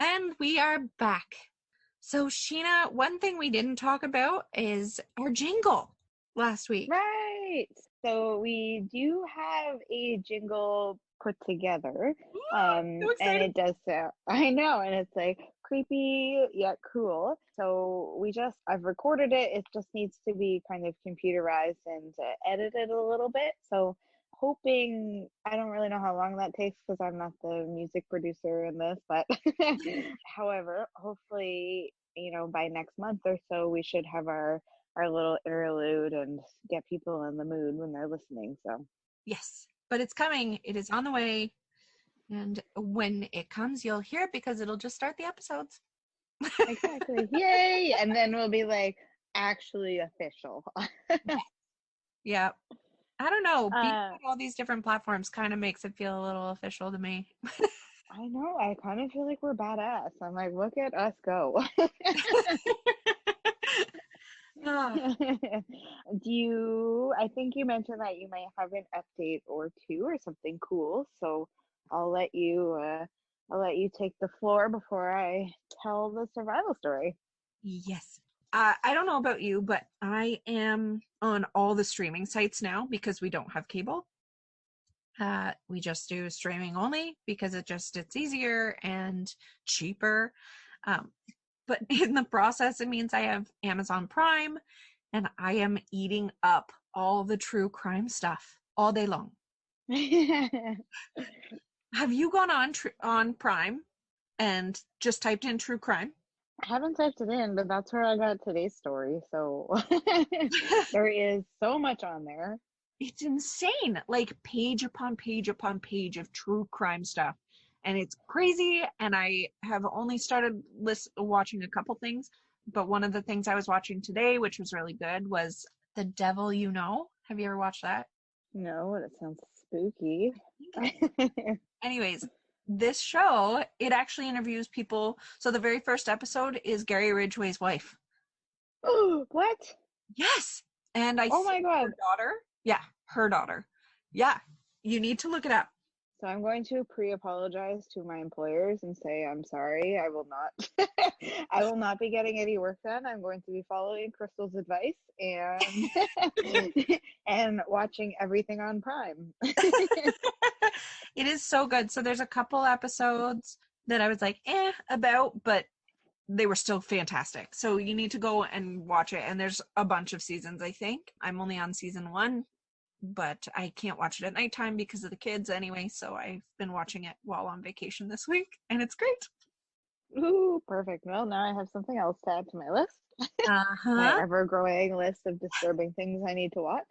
And we are back. So, Sheena, one thing we didn't talk about is our jingle last week. Right. So we do have a jingle put together. So And excited. it does sound, I know, and it's like creepy yet cool. So I've recorded it. It just needs to be kind of computerized and edited a little bit. So hoping, I don't really know how long that takes because I'm not the music producer in this, but however, hopefully, by next month or so, we should have our little interlude and get people in the mood when they're listening. So Yes, but it's coming. It is on the way. And when it comes, you'll hear it because it'll just start the episodes. exactly. Yay. And then we'll be like actually official. Yeah. I don't know. Being uh on all these different platforms kind of makes it feel a little official to me. I know, I kind of feel like we're badass. I'm like, look at us go. Ah, I think you mentioned that you might have an update or two or something cool. So I'll let you take the floor before I tell the survival story. yes. I don't know about you, but I am on all the streaming sites now because we don't have cable. We just do streaming only because it's easier and cheaper. Um, but in the process, it means I have Amazon Prime, and I am eating up all the true crime stuff all day long. Have you gone on Prime and just typed in true crime? I haven't typed it in, but that's where I got today's story. So there is so much on there. It's insane, like page upon page upon page of true crime stuff, and it's crazy. And I have only started watching a couple things, but one of the things I was watching today, which was really good, was The Devil You Know. Have you ever watched that? No, it sounds spooky. I think it is. Anyways, this show, it actually interviews people. So the very first episode is Gary Ridgway's wife. Oh, what? Yes. And I Oh my think her God. daughter. Yeah, her daughter. Yeah, you need to look it up. So I'm going to pre-apologize to my employers and say I'm sorry. I will not I will not be getting any work done. I'm going to be following Crystal's advice and and watching everything on Prime. It is so good. So there's a couple episodes that I was like, about, but they were still fantastic. So you need to go and watch it. And there's a bunch of seasons, I think. I'm only on season one, but I can't watch it at nighttime because of the kids anyway. So I've been watching it while on vacation this week, and it's great. Ooh, perfect. Well, now I have something else to add to my list. My Uh-huh. ever-growing list of disturbing things I need to watch.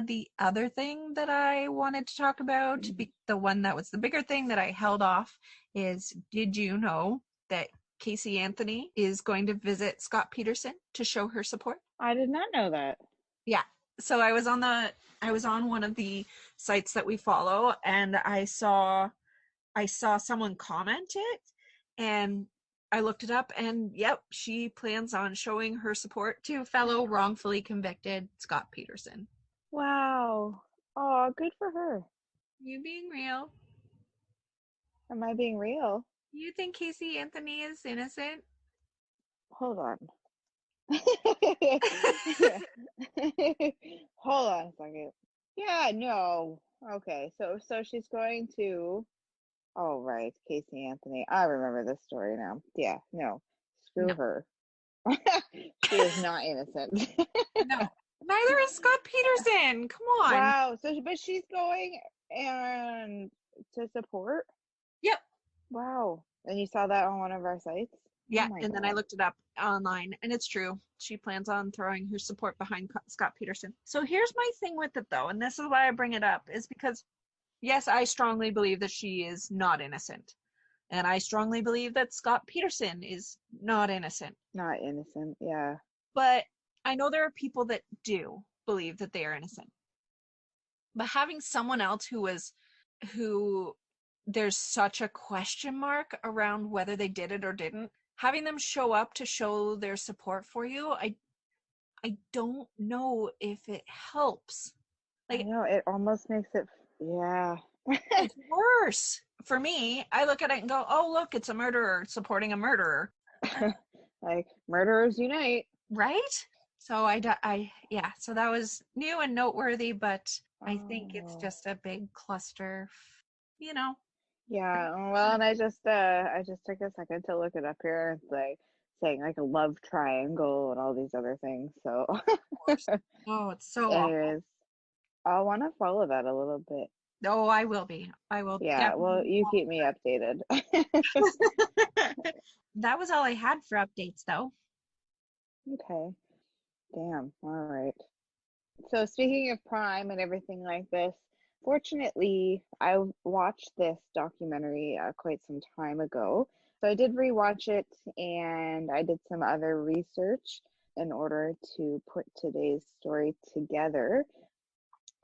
The other thing that I wanted to talk about, the one that was the bigger thing that I held off, is did you know that Casey Anthony is going to visit Scott Peterson to show her support? I did not know that. Yeah. So I was on one of the sites that we follow, and I saw someone comment it, and I looked it up, and yep, she plans on showing her support to fellow wrongfully convicted Scott Peterson. Wow. Oh, good for her. You being real? Am I being real? You think Casey Anthony is innocent? Hold on. Hold on a second. Yeah, no. Okay, so she's going to. Oh, right, Casey Anthony. I remember this story now. Yeah, no, screw No. her. She is not innocent. No. Neither is Scott Peterson. Come on. Wow. But she's going and to support. Yep. Wow. And you saw that on one of our sites? Oh Yeah, my and then I God. looked it up online, and it's true. She plans on throwing her support behind Scott Peterson. So here's my thing with it, though, and this is why I bring it up, is because, yes, I strongly believe that she is not innocent. And I strongly believe that Scott Peterson is not innocent. Not innocent. Yeah. But I know there are people that do believe that they are innocent. But having someone else who there's such a question mark around whether they did it or didn't, having them show up to show their support for you, I don't know if it helps. I Like, know. It almost makes it. Yeah. it's worse. for me, I look at it and go, oh, look, it's a murderer supporting a murderer. Like, murderers unite. Right? So yeah, so that was new and noteworthy, but I think it's Oh. just a big cluster, you know. Yeah, well, and I just took a second to look it up here. It's like saying like a love triangle and all these other things. So, Oh, it's so awful. anyways, I want to follow that a little bit. Oh, I will be. I will Yeah, well, definitely. you keep me updated. That was all I had for updates, though. Okay, damn. All right. So, speaking of Prime and everything like this, fortunately, I watched this documentary quite some time ago. So, I did rewatch it and I did some other research in order to put today's story together.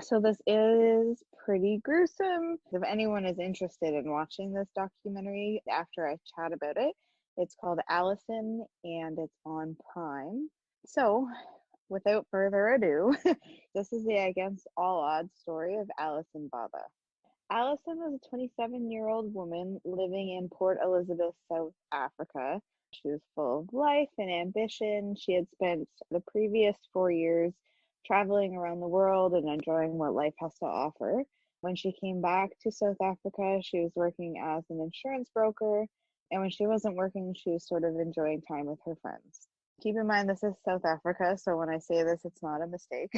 So, this is pretty gruesome. If anyone is interested in watching this documentary after I chat about it, it's called Alison and it's on Prime. So, without further ado, this is the against all odds story of Alison Baba. Alison was a 27-year-old woman living in Port Elizabeth, South Africa. She was full of life and ambition. She had spent the previous 4 years traveling around the world and enjoying what life has to offer. When she came back to South Africa, she was working as an insurance broker. And when she wasn't working, she was sort of enjoying time with her friends. Keep in mind, this is South Africa, so when I say this, it's not a mistake.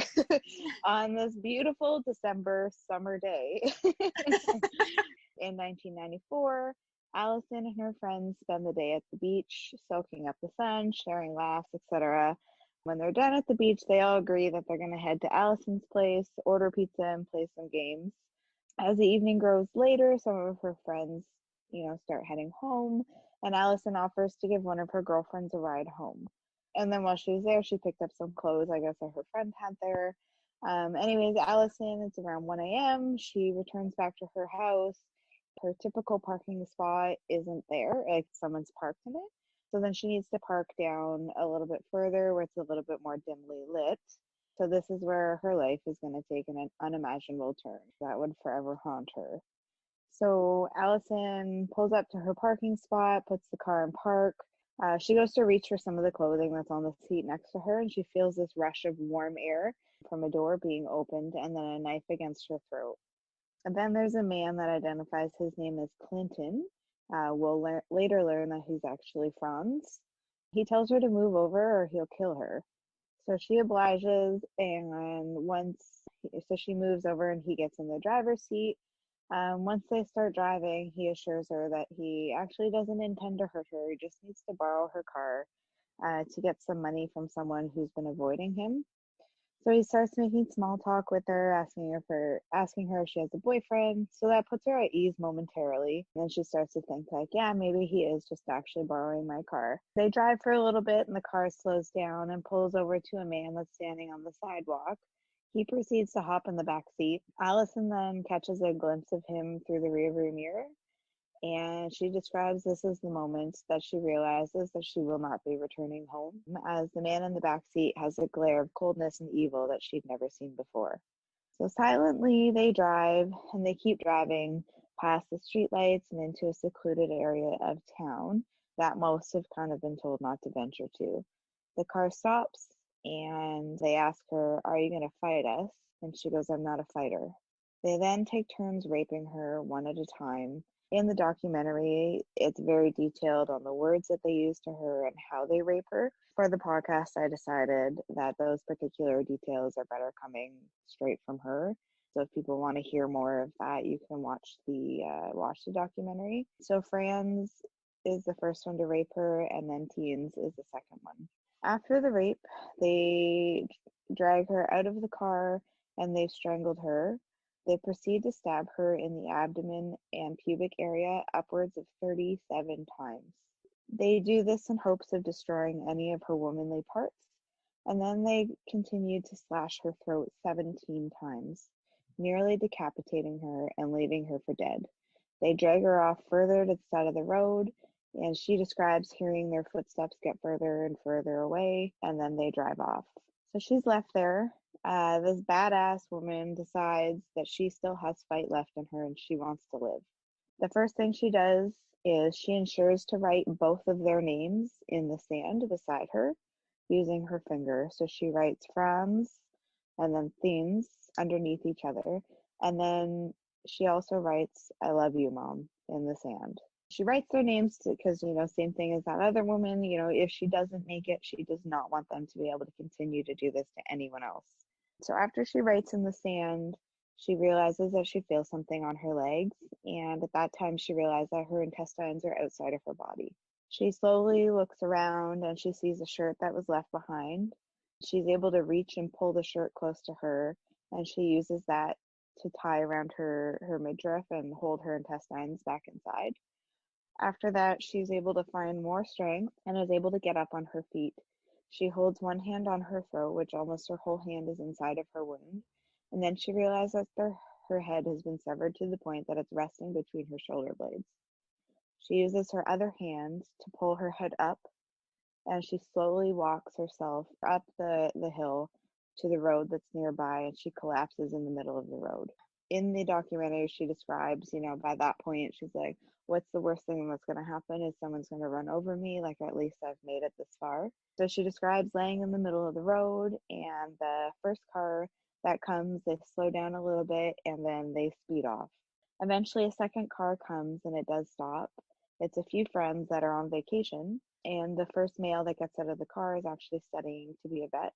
On this beautiful December summer day in 1994, Allison and her friends spend the day at the beach, soaking up the sun, sharing laughs, etc. When they're done at the beach, they all agree that they're going to head to Allison's place, order pizza, and play some games. As the evening grows later, some of her friends, start heading home, and Allison offers to give one of her girlfriends a ride home. And then while she was there, she picked up some clothes, I guess, that her friend had there. Anyways, Allison, it's around 1 a.m. She returns back to her house. Her typical parking spot isn't there, like someone's parked in it. So then she needs to park down a little bit further where it's a little bit more dimly lit. So this is where her life is going to take an unimaginable turn that would forever haunt her. So Allison pulls up to her parking spot, puts the car in park. She goes to reach for some of the clothing that's on the seat next to her, and she feels this rush of warm air from a door being opened and then a knife against her throat. And then there's a man that identifies his name as Clinton. We'll later learn that he's actually Franz. He tells her to move over or he'll kill her. So she obliges, and so she moves over and he gets in the driver's seat. Once they start driving, he assures her that he actually doesn't intend to hurt her. He just needs to borrow her car to get some money from someone who's been avoiding him. So he starts making small talk with her, asking her if she has a boyfriend. So that puts her at ease momentarily. And then she starts to think like, yeah, maybe he is just actually borrowing my car. They drive for a little bit and the car slows down and pulls over to a man that's standing on the sidewalk. He proceeds to hop in the back seat. Allison then catches a glimpse of him through the rearview mirror, and she describes this as the moment that she realizes that she will not be returning home, as the man in the back seat has a glare of coldness and evil that she'd never seen before. So silently they drive, and they keep driving past the streetlights and into a secluded area of town that most have kind of been told not to venture to. The car stops, and they ask her, "Are you going to fight us?" And she goes, "I'm not a fighter." They then take turns raping her one at a time. In the documentary, it's very detailed on the words that they use to her and how they rape her. For the podcast, I decided that those particular details are better coming straight from her. So if people want to hear more of that, you can watch the documentary. So Franz is the first one to rape her, and then Teens is the second one. After the rape, they drag her out of the car and they've strangled her. They proceed to stab her in the abdomen and pubic area upwards of 37 times. They do this in hopes of destroying any of her womanly parts, and then they continue to slash her throat 17 times, nearly decapitating her and leaving her for dead. They drag her off further to the side of the road, and she describes hearing their footsteps get further and further away, and then they drive off. So she's left there. This badass woman decides that she still has fight left in her and she wants to live. The first thing she does is she ensures to write both of their names in the sand beside her using her finger. So she writes Franz and then Thins underneath each other. And then she also writes, I love you, Mom, in the sand. She writes their names because, same thing as that other woman, if she doesn't make it, she does not want them to be able to continue to do this to anyone else. So after she writes in the sand, she realizes that she feels something on her legs, and at that time she realized that her intestines are outside of her body. She slowly looks around and she sees a shirt that was left behind. She's able to reach and pull the shirt close to her, and she uses that to tie around her midriff and hold her intestines back inside. After that, she's able to find more strength and is able to get up on her feet. She holds one hand on her throat, which almost her whole hand is inside of her wound, and then she realizes that her head has been severed to the point that it's resting between her shoulder blades. She uses her other hand to pull her head up, and she slowly walks herself up the hill to the road that's nearby, and she collapses in the middle of the road. In the documentary, she describes, by that point, she's like, what's the worst thing that's going to happen is someone's going to run over me. Like, at least I've made it this far. So she describes laying in the middle of the road, and the first car that comes, they slow down a little bit, and then they speed off. Eventually, a second car comes, and it does stop. It's a few friends that are on vacation, and the first male that gets out of the car is actually studying to be a vet.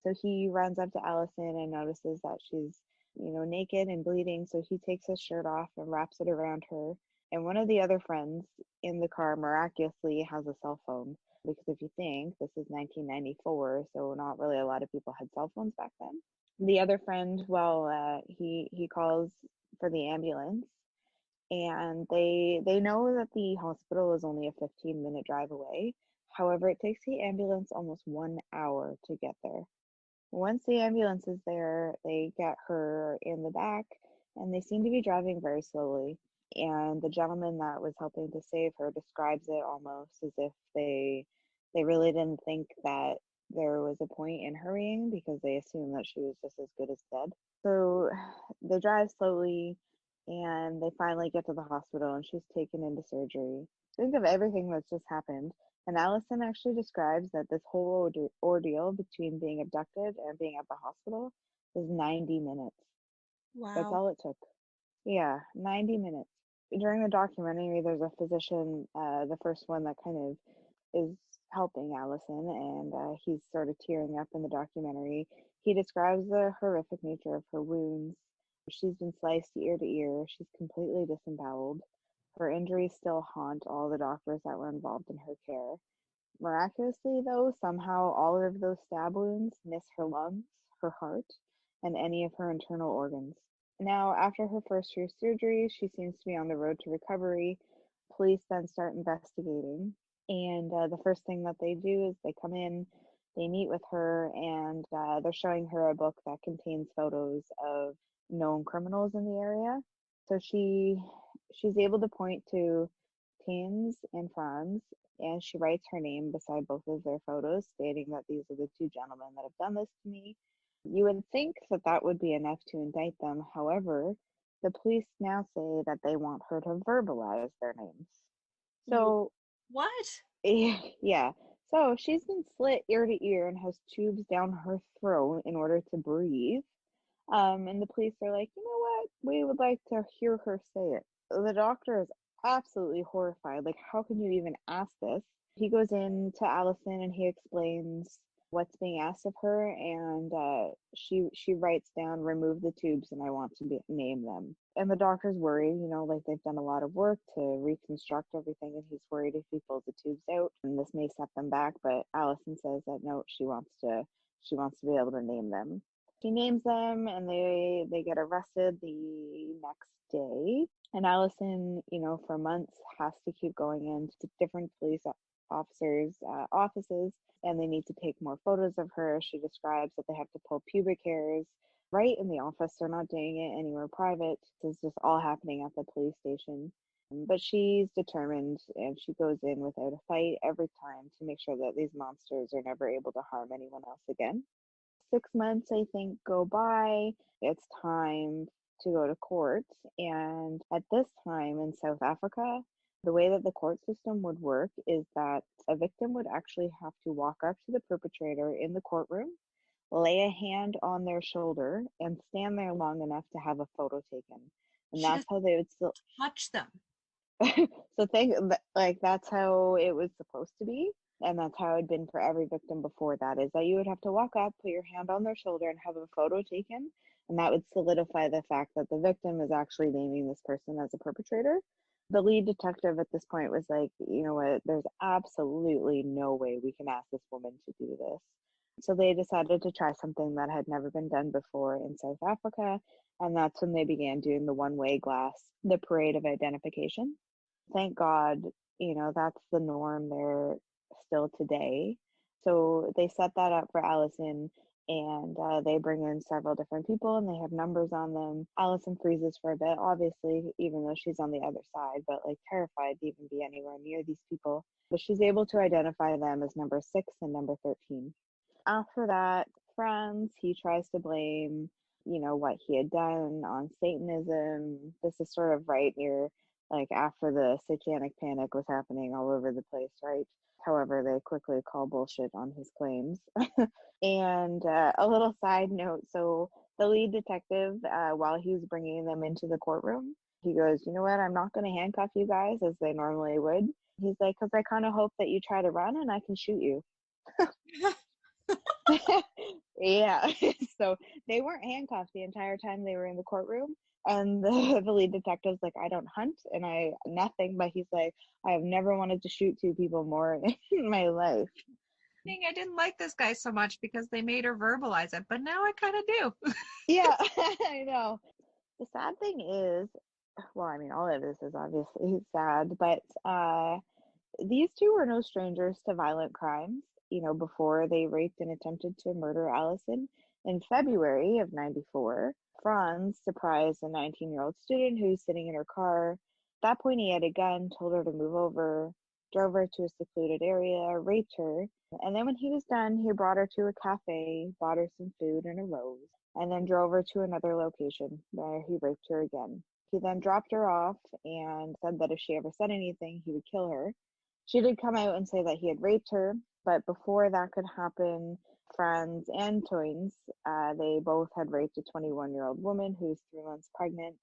So he runs up to Allison and notices that she's, naked and bleeding. So he takes his shirt off and wraps it around her. And one of the other friends in the car miraculously has a cell phone. Because if you think this is 1994, so not really a lot of people had cell phones back then. The other friend, well, he calls for the ambulance, and they know that the hospital is only a 15-minute drive away. However, it takes the ambulance almost 1 hour to get there. Once the ambulance is there, they get her in the back, and they seem to be driving very slowly. And the gentleman that was helping to save her describes it almost as if they really didn't think that there was a point in hurrying because they assumed that she was just as good as dead. So they drive slowly, and they finally get to the hospital, and she's taken into surgery. Think of everything that's just happened. And Allison actually describes that this whole ordeal between being abducted and being at the hospital is 90 minutes. That's Wow. all it took. Yeah, 90 minutes. During the documentary, there's a physician, the first one that kind of is helping Allison, and he's sort of tearing up in the documentary. He describes the horrific nature of her wounds. She's been sliced ear to ear. She's completely disemboweled. Her injuries still haunt all the doctors that were involved in her care. Miraculously, though, somehow all of those stab wounds miss her lungs, her heart, and any of her internal organs. Now, after her first year surgery, she seems to be on the road to recovery. Police then start investigating, and the first thing that they do is they come in, they meet with her, and they're showing her a book that contains photos of known criminals in the area. So she's able to point to Tins and Franz, and she writes her name beside both of their photos, stating that these are the two gentlemen that have done this to me. You would think that that would be enough to indict them. However, the police now say that they want her to verbalize their names. So, What? yeah. So she's been slit ear to ear and has tubes down her throat in order to breathe. And the police are like, you know what? We would like to hear her say it. The doctor is absolutely horrified. Like, how can you even ask this? He goes in to Allison and he explains what's being asked of her, and she writes down, remove the tubes and I want to name them. And the doctor's worried, like they've done a lot of work to reconstruct everything, and he's worried if he pulls the tubes out and this may set them back. But Allison says that no, she wants to be able to name them. She names them, and they get arrested the next day. And Allison, for months has to keep going into different police officers' offices, and they need to take more photos of her. She describes that they have to pull pubic hairs right in the office. They're not doing it anywhere private. This is just all happening at the police station. But she's determined, and she goes in without a fight every time to make sure that these monsters are never able to harm anyone else again. 6 months, I think, go by. It's time to go to court. And at this time in South Africa, the way that the court system would work is that a victim would actually have to walk up to the perpetrator in the courtroom, lay a hand on their shoulder, and stand there long enough to have a photo taken. And She that's doesn't how they would still. touch them. So that's how it was supposed to be, and that's how it had been for every victim before that, is that you would have to walk up, put your hand on their shoulder, and have a photo taken, and that would solidify the fact that the victim is actually naming this person as a perpetrator. The lead detective at this point was like, you know what, there's absolutely no way we can ask this woman to do this. So they decided to try something that had never been done before in South Africa, and that's when they began doing the one-way glass, the parade of identification. Thank God, that's the norm there still today. So they set that up for Alison, and they bring in several different people, and they have numbers on them. Alison freezes for a bit, obviously, even though she's on the other side, but like terrified to even be anywhere near these people. But she's able to identify them as number 6 and number 13. After that, Franz, he tries to blame, what he had done on Satanism. This is sort of right near, like, after the satanic panic was happening all over the place, right? However, they quickly call bullshit on his claims. And a little side note, so the lead detective, while he was bringing them into the courtroom, he goes, you know what, I'm not going to handcuff you guys as they normally would. He's like, because I kind of hope that you try to run and I can shoot you. Yeah. So they weren't handcuffed the entire time they were in the courtroom. And the lead detective's like, I don't hunt and I nothing, but he's like, I have never wanted to shoot 2 people more in my life. I didn't like this guy so much because they made her verbalize it, but now I kind of do. Yeah, I know. The sad thing is, well, I mean, all of this is obviously sad, but these two were no strangers to violent crimes. Before they raped and attempted to murder Alison in February of '94, Franz surprised a 19-year-old student who was sitting in her car. At that point, he had a gun, told her to move over, drove her to a secluded area, raped her, and then when he was done, he brought her to a cafe, bought her some food and a rose, and then drove her to another location where he raped her again. He then dropped her off and said that if she ever said anything, he would kill her. She did come out and say that he had raped her, but before that could happen, Franz and Toynes, they both had raped a 21-year-old woman who was 3 months pregnant,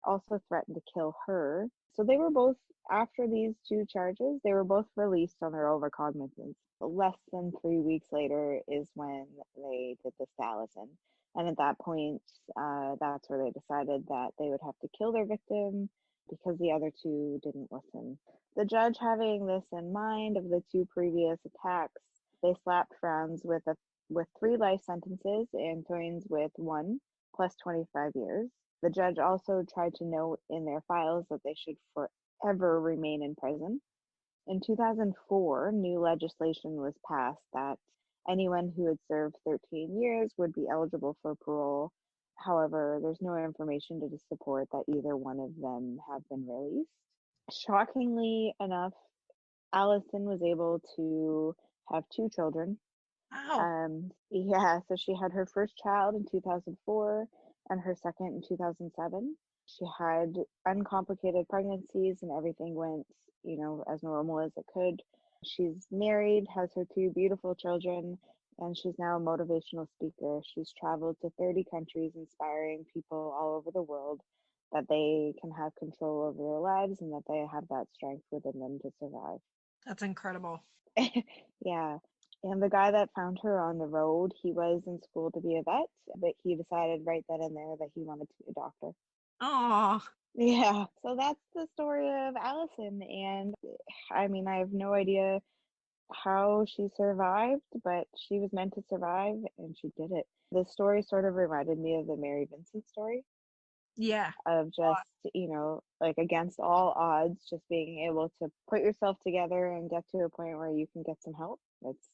also threatened to kill her. So they were both, after these 2 charges, they were both released on their overcognizance. Less than 3 weeks later is when they did this to Alison. And at that point, that's where they decided that they would have to kill their victim because the other 2 didn't listen. The judge, having this in mind of the 2 previous attacks, they slapped Franz with 3 life sentences and Toynes with 1 plus 25 years. The judge also tried to note in their files that they should forever remain in prison. In 2004, new legislation was passed that anyone who had served 13 years would be eligible for parole. However, there's no information to support that either one of them have been released. Shockingly enough, Alison was able to have 2 children. Wow. Yeah, so she had her first child in 2004 and her second in 2007. She had uncomplicated pregnancies and everything went, as normal as it could. She's married, has her 2 beautiful children, and she's now a motivational speaker. She's traveled to 30 countries, inspiring people all over the world that they can have control over their lives and that they have that strength within them to survive. That's incredible. Yeah. And the guy that found her on the road, he was in school to be a vet, but he decided right then and there that he wanted to be a doctor. Oh, Yeah. So that's the story of Alison. And I mean, I have no idea how she survived, but she was meant to survive and she did it. The story sort of reminded me of the Mary Vincent story yeah. of just, like against all odds, just being able to put yourself together and get to a point where you can get some help. It's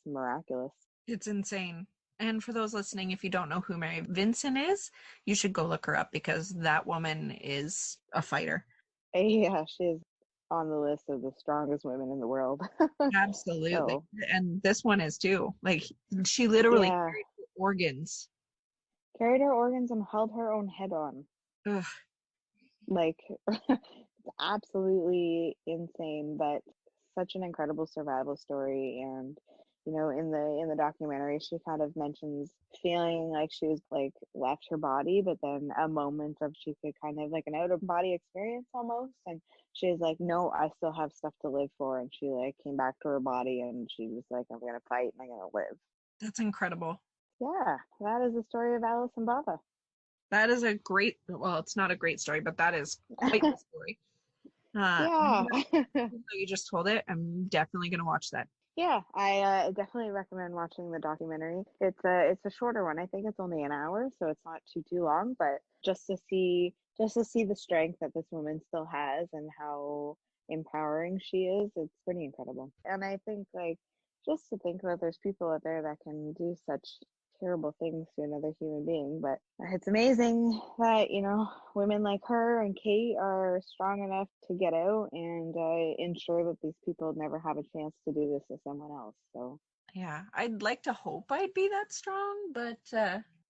miraculous. It's insane. And for those listening, if you don't know who Mary Vincent is, you should go look her up because that woman is a fighter. Yeah, she's on the list of the strongest women in the world. Absolutely. So, And this one is too. Like, she literally yeah. carried her organs. carried her organs and held her own head on. Ugh. Like, it's absolutely insane, but such an incredible survival story. And in the documentary, she kind of mentions feeling like she was like left her body, but then a moment of she could kind of like an out of body experience almost. And she was like, no, I still have stuff to live for. And she like came back to her body, and she was like, I'm gonna fight and I'm gonna live. That's incredible. Yeah, that is the story of Alison Bava. That is a great, well, it's not a great story, but that is quite the story. Yeah. Even though you just told it, I'm definitely going to watch that. Yeah, I definitely recommend watching the documentary. It's a shorter one. I think it's only an hour, so it's not too long, but just to see the strength that this woman still has and how empowering she is, it's pretty incredible. And I think like just to think that there's people out there that can do such terrible things to another human being, but it's amazing that women like her and Kate are strong enough to get out and ensure that these people never have a chance to do this to someone else. So Yeah, I'd like to hope I'd be that strong, but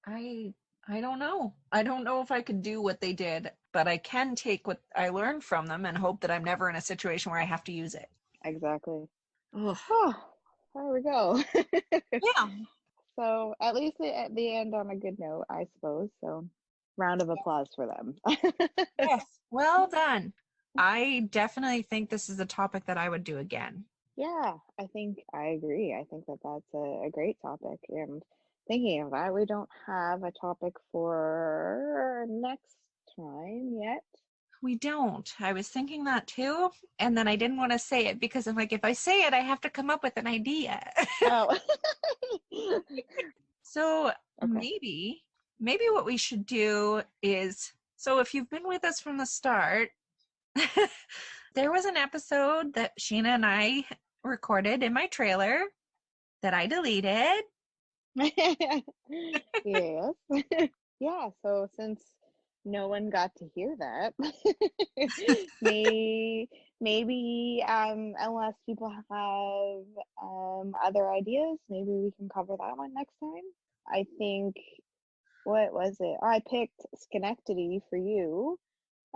I I don't know. I don't know if I could do what they did, but I can take what I learned from them and hope that I'm never in a situation where I have to use it. exactly. Ugh. Oh, there we go. Yeah. So at least at the end on a good note, I suppose. So round of applause for them. Yes. Well done. I definitely think this is a topic that I would do again. Yeah, I think I agree. I think that that's a great topic. And thinking of that, we don't have a topic for next time yet. We don't. I was thinking that too, and then I didn't want to say it because I'm like, if I say it, I have to come up with an idea. Oh, So okay. maybe what we should do is, so if you've been with us from the start, there was an episode that Sheena and I recorded in my trailer that I deleted. Yes. Yeah, so since no one got to hear that, maybe unless people have other ideas, maybe we can cover that one next time. I think, what was it? I picked Schenectady for you,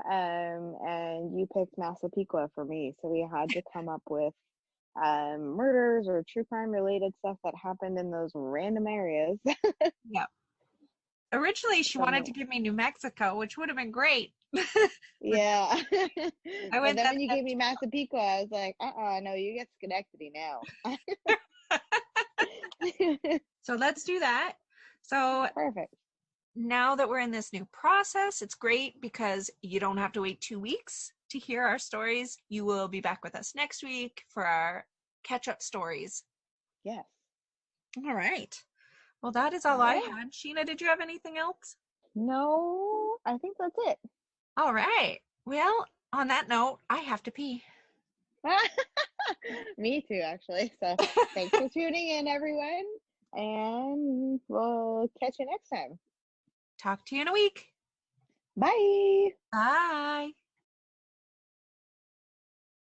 and you picked Massapequa for me. So we had to come up with murders or true crime related stuff that happened in those random areas. Yeah. Originally, she wanted to So give me New Mexico, which would have been great. But yeah. I But went then that when you step gave me Massapequa, I was like, no, you get Schenectady now. So let's do that. So Perfect. now that we're in this new process, it's great because you don't have to wait 2 weeks to hear our stories. You will be back with us next week for our catch up stories. Yes. All right. Well, that is all All I right. had. Sheena, did you have anything else? No, I think that's it. All right. Well, on that note, I have to pee. Me too, actually. So thanks for tuning in, everyone. And we'll catch you next time. Talk to you in a week. Bye. Bye.